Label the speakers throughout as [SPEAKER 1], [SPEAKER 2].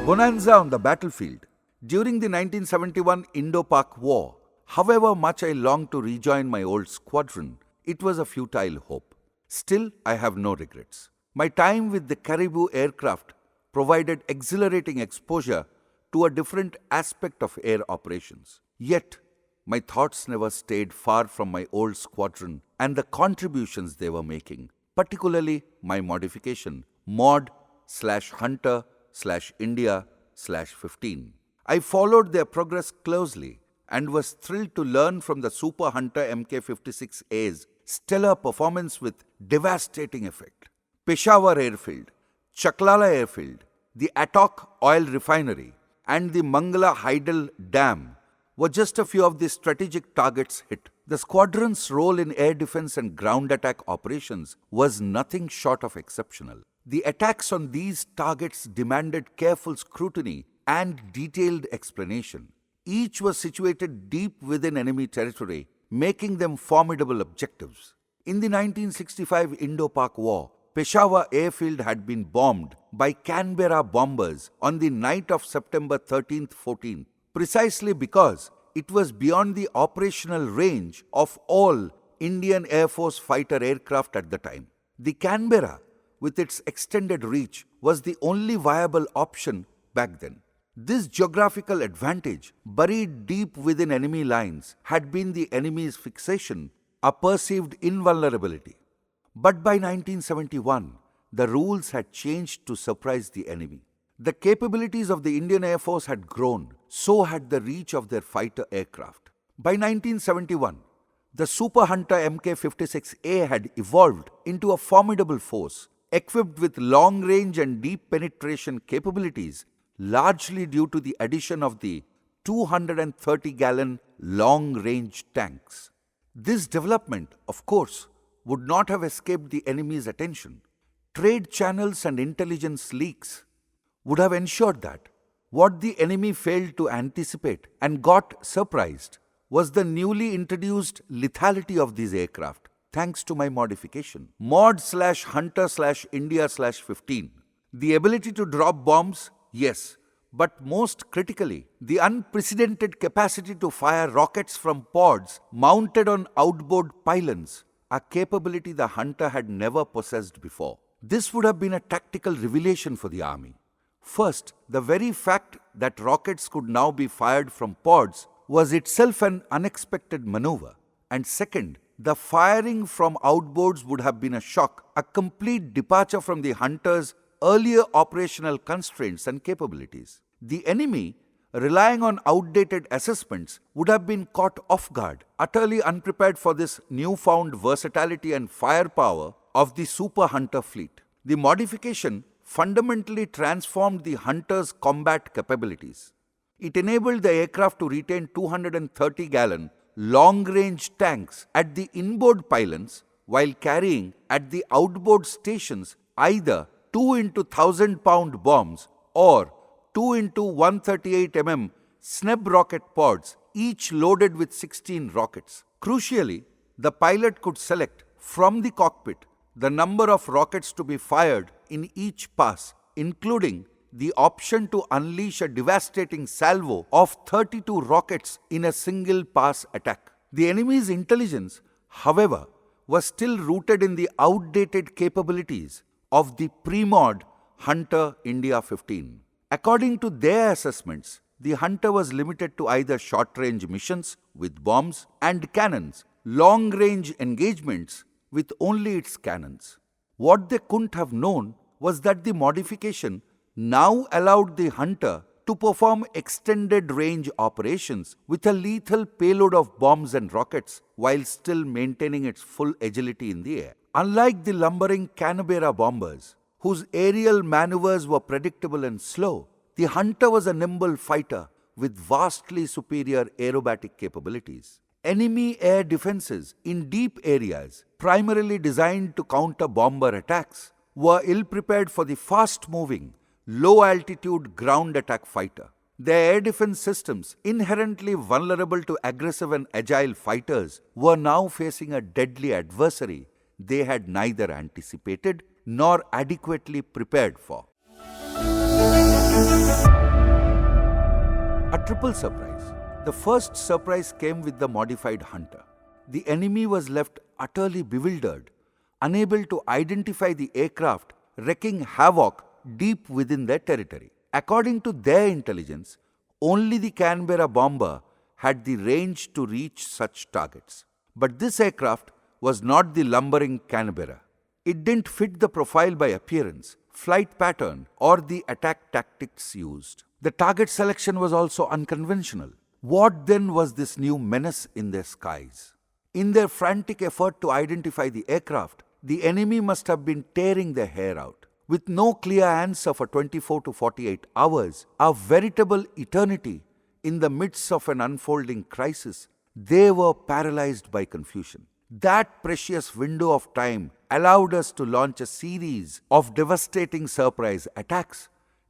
[SPEAKER 1] Bonanza on the battlefield. During the 1971 Indo-Pak War, however much I longed to rejoin my old squadron, it was a futile hope. Still, I have no regrets. My time with the Caribou aircraft provided exhilarating exposure to a different aspect of air operations. Yet, my thoughts never stayed far from my old squadron and the contributions they were making, particularly my modification, Mod/Hunter/India/15. I followed their progress closely and was thrilled to learn from the Super Hunter Mk56A's stellar performance with devastating effect. Peshawar Airfield, Chaklala Airfield, the Attock Oil Refinery, and the Mangala Hydel Dam were just a few of the strategic targets hit. The squadron's role in air defense and ground attack operations was nothing short of exceptional. The attacks on these targets demanded careful scrutiny and detailed explanation. Each was situated deep within enemy territory, making them formidable objectives. In the 1965 Indo-Pak War, Peshawar Airfield had been bombed by Canberra bombers on the night of September 13th, 14th, precisely because it was beyond the operational range of all Indian Air Force fighter aircraft at the time. The Canberra, with its extended reach, was the only viable option back then. This geographical advantage, buried deep within enemy lines, had been the enemy's fixation, a perceived invulnerability. But by 1971, the rules had changed to surprise the enemy. The capabilities of the Indian Air Force had grown, so had the reach of their fighter aircraft. By 1971, the Super Hunter Mk56A had evolved into a formidable force, equipped with long-range and deep penetration capabilities, largely due to the addition of the 230-gallon long-range tanks. This development, of course, would not have escaped the enemy's attention. Trade channels and intelligence leaks would have ensured that what the enemy failed to anticipate and got surprised was the newly introduced lethality of these aircraft, thanks to my modification, Mod/Hunter/India/15. The ability to drop bombs, yes, but most critically, the unprecedented capacity to fire rockets from pods mounted on outboard pylons, a capability the Hunter had never possessed before. This would have been a tactical revelation for the army. First, the very fact that rockets could now be fired from pods was itself an unexpected maneuver. And second, the firing from outboards would have been a shock, a complete departure from the Hunter's earlier operational constraints and capabilities. The enemy, relying on outdated assessments, would have been caught off guard, utterly unprepared for this newfound versatility and firepower of the Super Hunter fleet. The modification fundamentally transformed the Hunter's combat capabilities. It enabled the aircraft to retain 230-gallon long-range tanks at the inboard pylons while carrying at the outboard stations either 2 into 1,000-pound bombs or 2 into 138 mm Sneb rocket pods, each loaded with 16 rockets. Crucially, the pilot could select from the cockpit the number of rockets to be fired in each pass, including the option to unleash a devastating salvo of 32 rockets in a single pass attack. The enemy's intelligence, however, was still rooted in the outdated capabilities of the pre-mod Hunter India-15. According to their assessments, the Hunter was limited to either short-range missions with bombs and cannons, long-range engagements with only its cannons. What they couldn't have known was that the modification now allowed the Hunter to perform extended range operations with a lethal payload of bombs and rockets while still maintaining its full agility in the air. Unlike the lumbering Canberra bombers, whose aerial maneuvers were predictable and slow, the Hunter was a nimble fighter with vastly superior aerobatic capabilities. Enemy air defenses in deep areas, primarily designed to counter bomber attacks, were ill-prepared for the fast-moving, low-altitude ground attack fighter. Their air defense systems, inherently vulnerable to aggressive and agile fighters, were now facing a deadly adversary they had neither anticipated nor adequately prepared for. A triple surprise. The first surprise came with the modified Hunter. The enemy was left utterly bewildered, unable to identify the aircraft, wreaking havoc deep within their territory. According to their intelligence, only the Canberra bomber had the range to reach such targets. But this aircraft was not the lumbering Canberra. It didn't fit the profile by appearance, flight pattern, or the attack tactics used. The target selection was also unconventional. What then was this new menace in their skies? In their frantic effort to identify the aircraft, the enemy must have been tearing their hair out. With no clear answer for 24 to 48 hours, a veritable eternity in the midst of an unfolding crisis, they were paralyzed by confusion. That precious window of time allowed us to launch a series of devastating surprise attacks,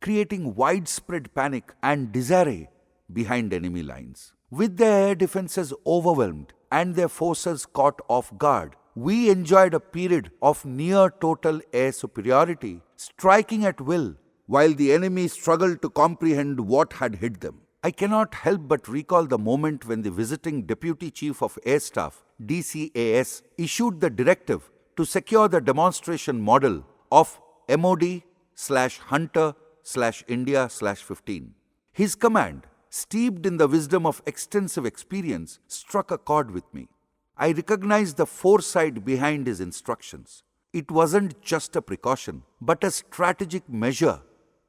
[SPEAKER 1] creating widespread panic and disarray behind enemy lines. With their air defenses overwhelmed and their forces caught off guard, we enjoyed a period of near total air superiority, striking at will while the enemy struggled to comprehend what had hit them. I cannot help but recall the moment when the visiting Deputy Chief of Air Staff, DCAS, issued the directive to secure the demonstration model of MOD/Hunter/India/15. His command, steeped in the wisdom of extensive experience, struck a chord with me. I recognized the foresight behind his instructions. It wasn't just a precaution, but a strategic measure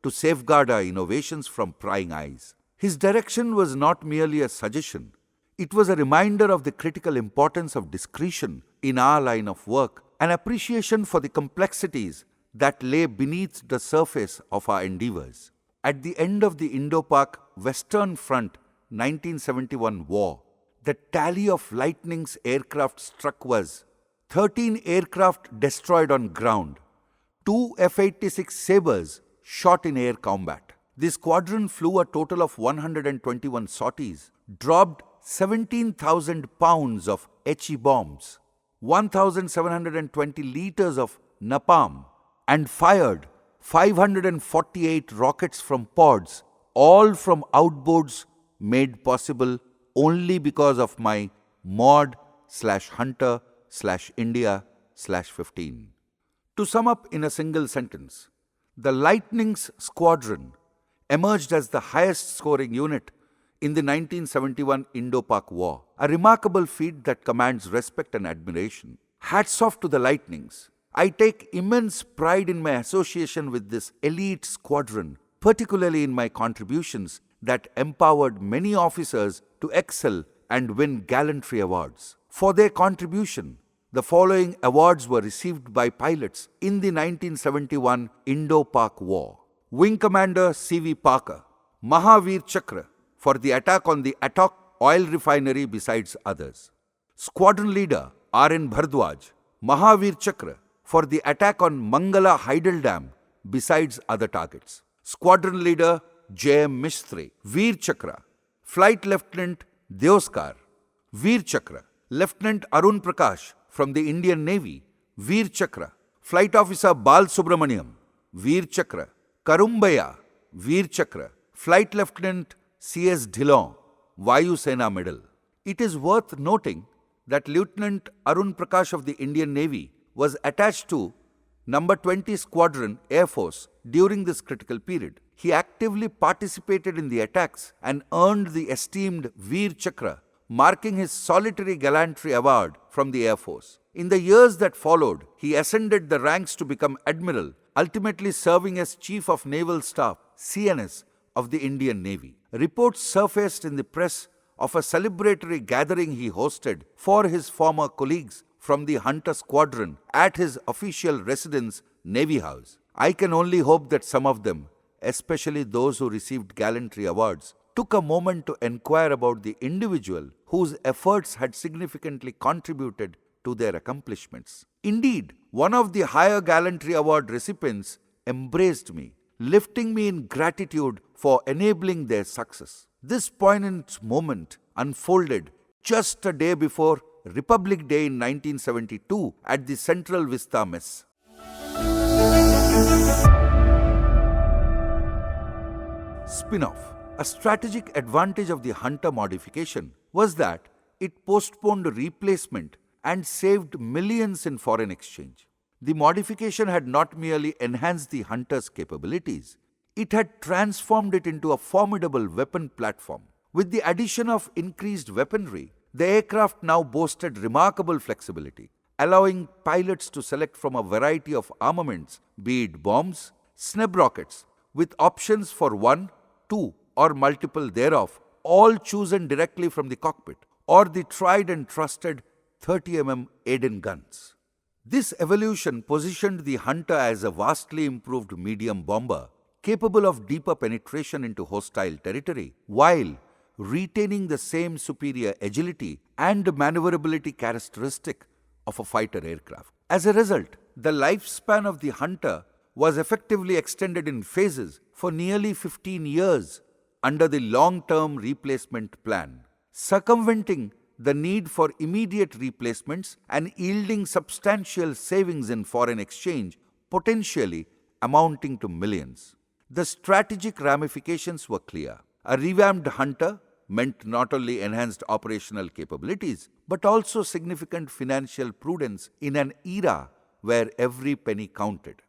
[SPEAKER 1] to safeguard our innovations from prying eyes. His direction was not merely a suggestion, it was a reminder of the critical importance of discretion in our line of work, an appreciation for the complexities that lay beneath the surface of our endeavors. At the end of the Indo-Pak Western Front 1971 war, the tally of Lightning's aircraft struck was 13 aircraft destroyed on ground, 2 F-86 Sabres shot in air combat. The squadron flew a total of 121 sorties, dropped 17,000 pounds of HE bombs, 1,720 liters of napalm, and fired 548 rockets from pods, all from outboards made possible only because of my MOD/Hunter/India/15. To sum up in a single sentence, the Lightning's squadron emerged as the highest scoring unit in the 1971 Indo-Pak War, a remarkable feat that commands respect and admiration. Hats off to the Lightnings. I take immense pride in my association with this elite squadron, particularly in my contributions that empowered many officers to excel and win gallantry awards. For their contribution, the following awards were received by pilots in the 1971 Indo-Pak War. Wing Commander C.V. Parker, Mahavir Chakra for the attack on the Attock oil refinery besides others. Squadron Leader R.N. Bhardwaj, Mahavir Chakra for the attack on Mangala Hydel Dam besides other targets. Squadron Leader J.M. Mistry, Veer Chakra. Flight Lieutenant Deoskar, Veer Chakra. Lieutenant Arun Prakash from the Indian Navy, Veer Chakra. Flight Officer Bal Subramaniam, Veer Chakra. Karumbaya, Veer Chakra. Flight Lieutenant C.S. Dhillon, Vayu Sena Medal. It is worth noting that Lieutenant Arun Prakash of the Indian Navy was attached to Number 20 Squadron Air Force during this critical period. He actively participated in the attacks and earned the esteemed Veer Chakra, marking his solitary gallantry award from the Air Force. In the years that followed, he ascended the ranks to become Admiral, ultimately serving as Chief of Naval Staff, CNS, of the Indian Navy. Reports surfaced in the press of a celebratory gathering he hosted for his former colleagues from the Hunter Squadron at his official residence, Navy House. I can only hope that some of them, especially those who received gallantry awards, took a moment to inquire about the individual whose efforts had significantly contributed to their accomplishments. Indeed, one of the higher gallantry award recipients embraced me, lifting me in gratitude for enabling their success. This poignant moment unfolded just a day before Republic Day in 1972 at the Central Vista, Mess. Spin-off. A strategic advantage of the Hunter modification was that it postponed replacement and saved millions in foreign exchange. The modification had not merely enhanced the Hunter's capabilities, it had transformed it into a formidable weapon platform. With the addition of increased weaponry, the aircraft now boasted remarkable flexibility, allowing pilots to select from a variety of armaments, be it bombs, Sneb rockets, with options for one, two, or multiple thereof, all chosen directly from the cockpit, or the tried and trusted 30 Aden guns. This evolution positioned the Hunter as a vastly improved medium bomber, capable of deeper penetration into hostile territory, while retaining the same superior agility and maneuverability characteristic of a fighter aircraft. As a result, the lifespan of the Hunter was effectively extended in phases for nearly 15 years under the long-term replacement plan, circumventing the need for immediate replacements and yielding substantial savings in foreign exchange, potentially amounting to millions. The strategic ramifications were clear. A revamped Hunter meant not only enhanced operational capabilities, but also significant financial prudence in an era where every penny counted.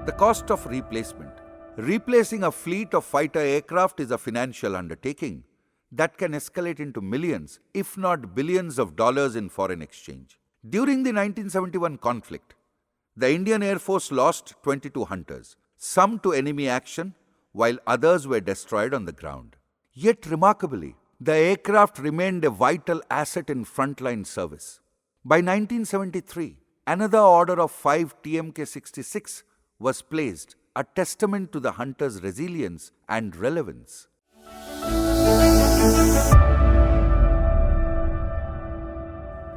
[SPEAKER 1] The cost of replacement. Replacing a fleet of fighter aircraft is a financial undertaking that can escalate into millions, if not billions of dollars in foreign exchange. During the 1971 conflict, the Indian Air Force lost 22 Hunters, some to enemy action, while others were destroyed on the ground. Yet remarkably, the aircraft remained a vital asset in frontline service. By 1973, another order of 5 TMK-66 was placed, a testament to the Hunter's resilience and relevance.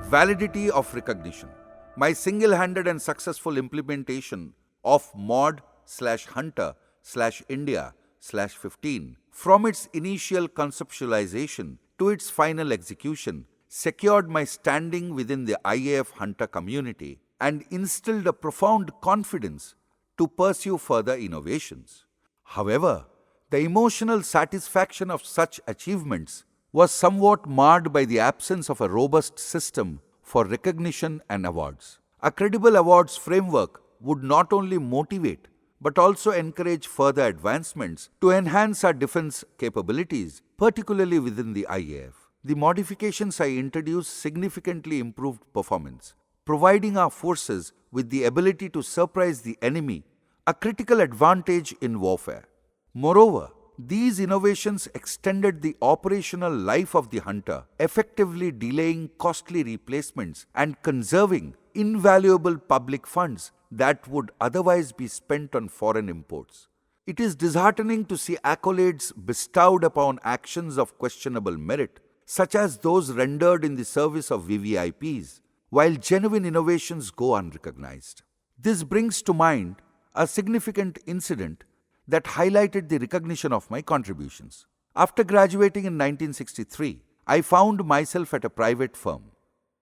[SPEAKER 1] Validity of recognition. My single-handed and successful implementation of mod/Hunter/India/15 from its initial conceptualization to its final execution secured my standing within the IAF Hunter community and instilled a profound confidence to pursue further innovations. However, the emotional satisfaction of such achievements was somewhat marred by the absence of a robust system for recognition and awards. A credible awards framework would not only motivate but also encourage further advancements to enhance our defense capabilities, particularly within the IAF. The modifications I introduced significantly improved performance, providing our forces with the ability to surprise the enemy, a critical advantage in warfare. Moreover, these innovations extended the operational life of the Hunter, effectively delaying costly replacements and conserving invaluable public funds that would otherwise be spent on foreign imports. It is disheartening to see accolades bestowed upon actions of questionable merit, such as those rendered in the service of VVIPs, while genuine innovations go unrecognized. This brings to mind a significant incident that highlighted the recognition of my contributions. After graduating in 1963, I found myself at a private firm,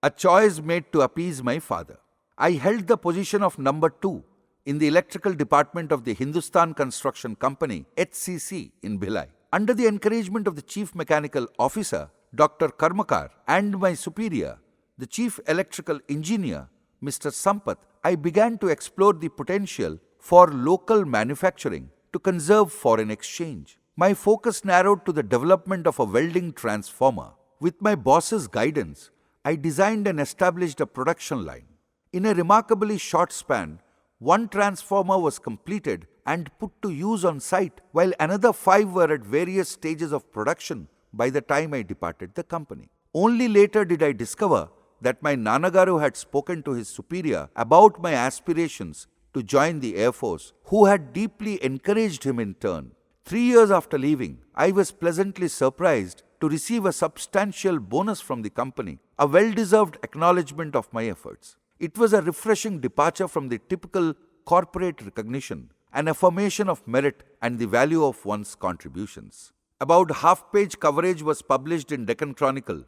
[SPEAKER 1] a choice made to appease my father. I held the position of number 2 in the electrical department of the Hindustan Construction Company, HCC, in Bhilai. Under the encouragement of the Chief Mechanical Officer, Dr. Karmakar, and my superior, the Chief Electrical Engineer, Mr. Sampath, I began to explore the potential for local manufacturing to conserve foreign exchange. My focus narrowed to the development of a welding transformer. With my boss's guidance, I designed and established a production line. In a remarkably short span, one transformer was completed and put to use on site, while another 5 were at various stages of production by the time I departed the company. Only later did I discover that my Nanagaru had spoken to his superior about my aspirations to join the Air Force, who had deeply encouraged him in turn. 3 years after leaving, I was pleasantly surprised to receive a substantial bonus from the company, a well-deserved acknowledgement of my efforts. It was a refreshing departure from the typical corporate recognition, an affirmation of merit and the value of one's contributions. About half-page coverage was published in Deccan Chronicle,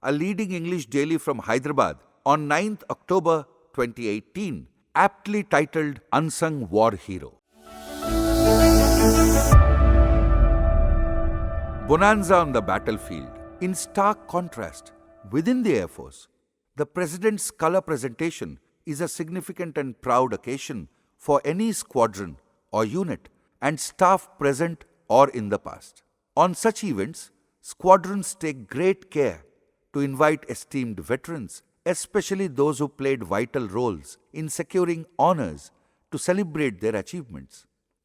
[SPEAKER 1] a leading English daily from Hyderabad, on 9th October 2018, aptly titled Unsung War Hero. Bonanza on the battlefield. In stark contrast, within the Air Force, the President's color presentation is a significant and proud occasion for any squadron or unit and staff present or in the past. On such events, squadrons take great care to invite esteemed veterans, especially those who played vital roles in securing honors, to celebrate their achievements.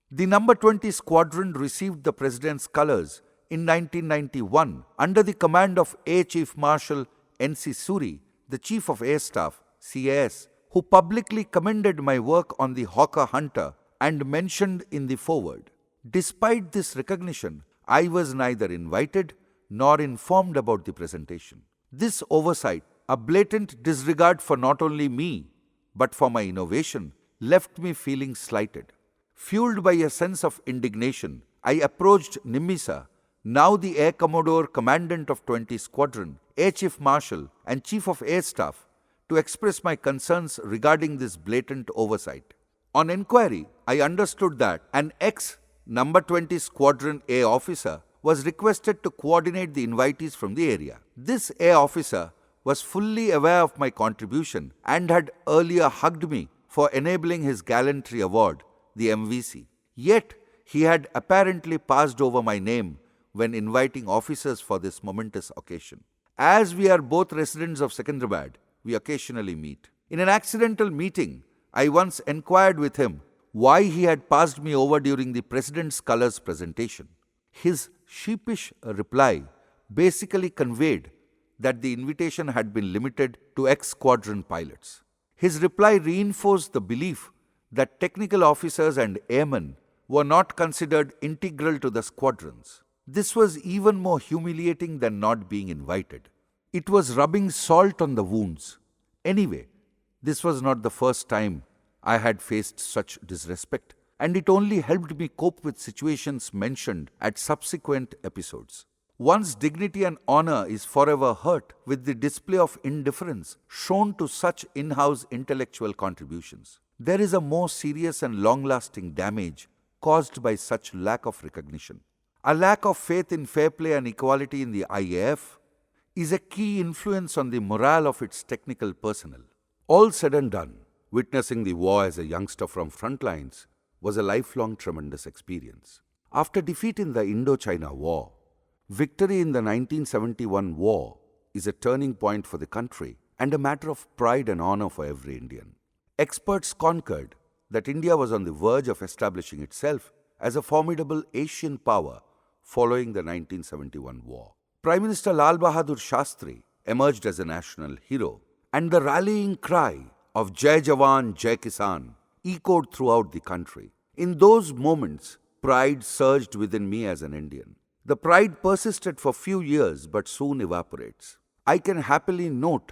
[SPEAKER 1] The number 20 squadron received the President's colors in 1991 under the command of Air Chief Marshal N.C. Suri, the Chief of Air Staff, CAS, who publicly commended my work on the Hawker Hunter and mentioned in the foreword. Despite this recognition, I was neither invited nor informed about the presentation. This oversight, a blatant disregard for not only me, but for my innovation, left me feeling slighted. Fueled by a sense of indignation, I approached Nimisa, now the Air Commodore Commandant of 20 Squadron, Air Chief Marshal and Chief of Air Staff, to express my concerns regarding this blatant oversight. On inquiry, I understood that an ex-Number 20 Squadron Air officer was requested to coordinate the invitees from the area. This air officer was fully aware of my contribution and had earlier hugged me for enabling his gallantry award, the MVC. Yet, he had apparently passed over my name when inviting officers for this momentous occasion. As we are both residents of Secunderabad, we occasionally meet. In an accidental meeting, I once inquired with him why he had passed me over during the President's Colors presentation. His sheepish reply basically conveyed that the invitation had been limited to ex-squadron pilots. His reply reinforced the belief that technical officers and airmen were not considered integral to the squadrons. This was even more humiliating than not being invited. It was rubbing salt on the wounds. Anyway, this was not the first time I had faced such disrespect, and it only helped me cope with situations mentioned at subsequent episodes. One's dignity and honor is forever hurt with the display of indifference shown to such in-house intellectual contributions. There is a more serious and long-lasting damage caused by such lack of recognition. A lack of faith in fair play and equality in the IAF is a key influence on the morale of its technical personnel. All said and done, witnessing the war as a youngster from front lines was a lifelong tremendous experience. After defeat in the Indochina War, victory in the 1971 war is a turning point for the country and a matter of pride and honor for every Indian. Experts concurred that India was on the verge of establishing itself as a formidable Asian power following the 1971 war. Prime Minister Lal Bahadur Shastri emerged as a national hero, and the rallying cry of Jai Jawan, Jai Kisan echoed throughout the country. In those moments, pride surged within me as an Indian. The pride persisted for few years but soon evaporates. I can happily note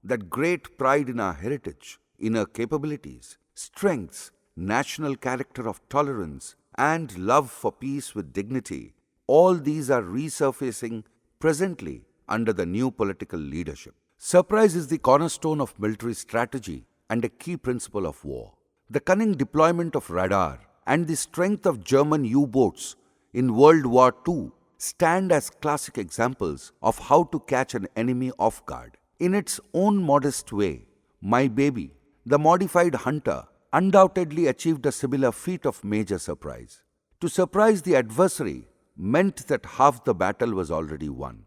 [SPEAKER 1] that great pride in our heritage, in our capabilities, strengths, national character of tolerance, and love for peace with dignity, all these are resurfacing presently under the new political leadership. Surprise is the cornerstone of military strategy and a key principle of war. The cunning deployment of radar and the strength of German U-boats in World War II stand as classic examples of how to catch an enemy off guard. In its own modest way, my baby, the modified Hunter, undoubtedly achieved a similar feat of major surprise. To surprise the adversary meant that half the battle was already won.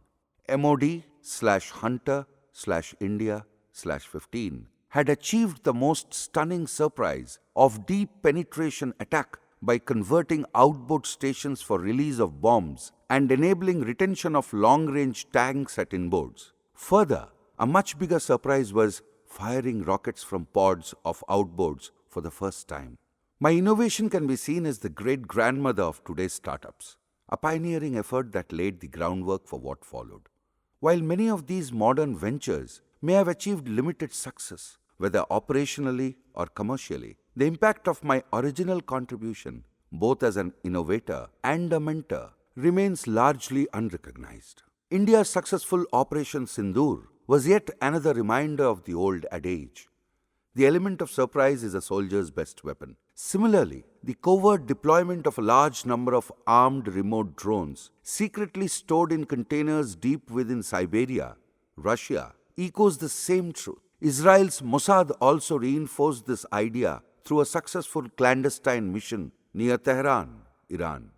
[SPEAKER 1] MOD/Hunter/India/15 had achieved the most stunning surprise of deep penetration attack by converting outboard stations for release of bombs and enabling retention of long-range tanks at inboards. Further, a much bigger surprise was firing rockets from pods of outboards for the first time. My innovation can be seen as the great-grandmother of today's startups, a pioneering effort that laid the groundwork for what followed. While many of these modern ventures may have achieved limited success, whether operationally or commercially, the impact of my original contribution, both as an innovator and a mentor, remains largely unrecognized. India's successful Operation Sindoor was yet another reminder of the old adage. The element of surprise is a soldier's best weapon. Similarly, the covert deployment of a large number of armed remote drones, secretly stored in containers deep within Siberia, Russia, echoes the same truth. Israel's Mossad also reinforced this idea through a successful clandestine mission near Tehran, Iran.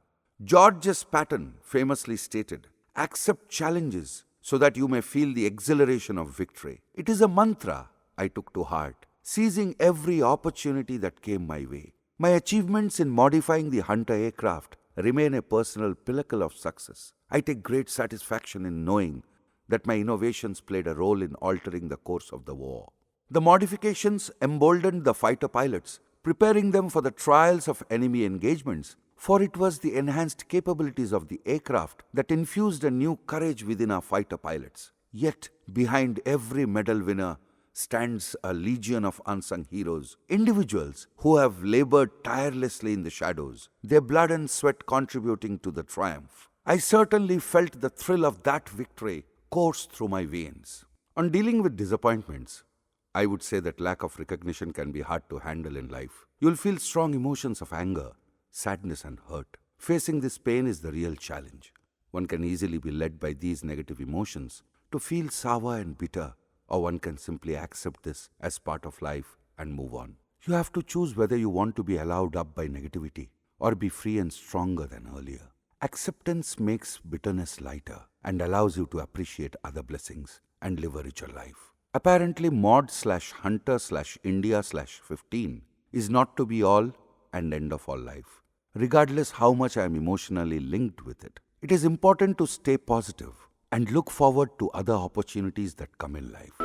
[SPEAKER 1] George S. Patton famously stated, "Accept challenges so that you may feel the exhilaration of victory." It is a mantra I took to heart, seizing every opportunity that came my way. My achievements in modifying the Hunter aircraft remain a personal pinnacle of success. I take great satisfaction in knowing that my innovations played a role in altering the course of the war. The modifications emboldened the fighter pilots, preparing them for the trials of enemy engagements, for it was the enhanced capabilities of the aircraft that infused a new courage within our fighter pilots. Yet, behind every medal winner stands a legion of unsung heroes, individuals who have labored tirelessly in the shadows, their blood and sweat contributing to the triumph. I certainly felt the thrill of that victory course through my veins. On dealing with disappointments, I would say that lack of recognition can be hard to handle in life. You'll feel strong emotions of anger, sadness, and hurt. Facing this pain is the real challenge. One can easily be led by these negative emotions to feel sour and bitter, or one can simply accept this as part of life and move on. You have to choose whether you want to be allowed up by negativity or be free and stronger than earlier. Acceptance makes bitterness lighter and allows you to appreciate other blessings and live a richer life. Apparently, mod/hunter/India/15 is not to be all and end of all life. Regardless how much I am emotionally linked with it, it is important to stay positive and look forward to other opportunities that come in life.